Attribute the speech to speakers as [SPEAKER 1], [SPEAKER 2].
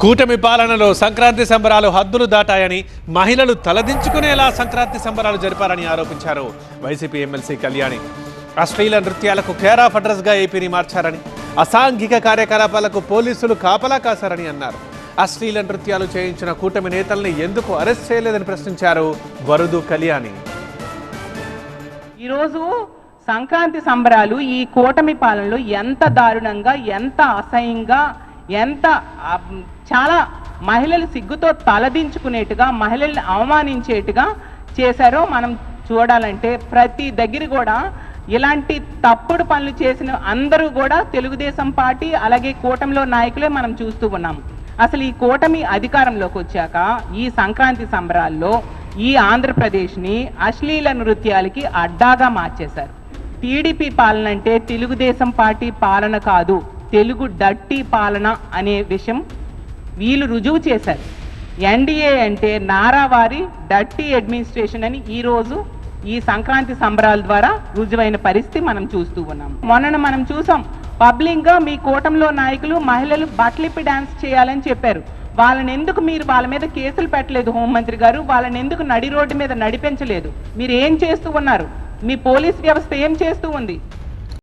[SPEAKER 1] కూటమి పాలనలో సంక్రాంతి సంబరాలు హద్దులు దాటాయని, మహిళలు తలదించుకునేలా సంక్రాంతి సంబరాలు జరిపారని ఆరోపించారు వైసీపీ ఎమ్మెల్సీ కళ్యాణి. అశ్లీల నృత్యాలకు కేర్ ఆఫ్ అడ్రస్గా ఏపీని మార్చారని, అసాంఘిక కార్యకలాపాలకు పోలీసులు కాపలా కాశారని అన్నారు. అశ్లీల నృత్యాలు చేయించిన కూటమి నేతల్ని ఎందుకు అరెస్ట్ చేయలేదని ప్రశ్నించారు వరుదు కళ్యాణి.
[SPEAKER 2] ఈరోజు సంక్రాంతి సంబరాలు ఈ కూటమి పాలనలో ఎంత దారుణంగా, ఎంత అసహ్యంగా, ఎంత చాలా మహిళలు సిగ్గుతో తలదించుకునేట్టుగా, మహిళల్ని అవమానించేట్టుగా చేశారో మనం చూడాలంటే ప్రతి దగ్గర కూడా ఇలాంటి తప్పుడు పనులు చేసిన అందరూ కూడా తెలుగుదేశం పార్టీ అలాగే కూటమిలో నాయకులే మనం చూస్తూ ఉన్నాం. అసలు ఈ కూటమి అధికారంలోకి వచ్చాక ఈ సంక్రాంతి సంబరాల్లో ఈ ఆంధ్రప్రదేశ్ని అశ్లీల నృత్యాలకి అడ్డాగా మార్చేశారు. టీడీపీ పాలన అంటే తెలుగుదేశం పార్టీ పాలన కాదు, తెలుగు డట్టి పాలన అనే విషయం వీళ్ళు రుజువు చేశారు. ఎన్డీఏ అంటే నారావారి డట్టి అడ్మినిస్ట్రేషన్ అని ఈరోజు ఈ సంక్రాంతి సంబరాల ద్వారా రుజువైన పరిస్థితి మనం చూస్తూ ఉన్నాం. మొన్న మనం చూసాం, పబ్లిక్గా మీ కూటమిలో నాయకులు మహిళలు బట్టలిప్పి డాన్స్ చేయాలని చెప్పారు. వాళ్ళని ఎందుకు మీరు వాళ్ళ మీద కేసులు పెట్టలేదు హోంమంత్రి గారు? వాళ్ళని ఎందుకు నడి రోడ్డు మీద నడిపించలేదు? మీరు ఏం చేస్తూ ఉన్నారు? మీ పోలీస్ వ్యవస్థ ఏం చేస్తూ ఉంది?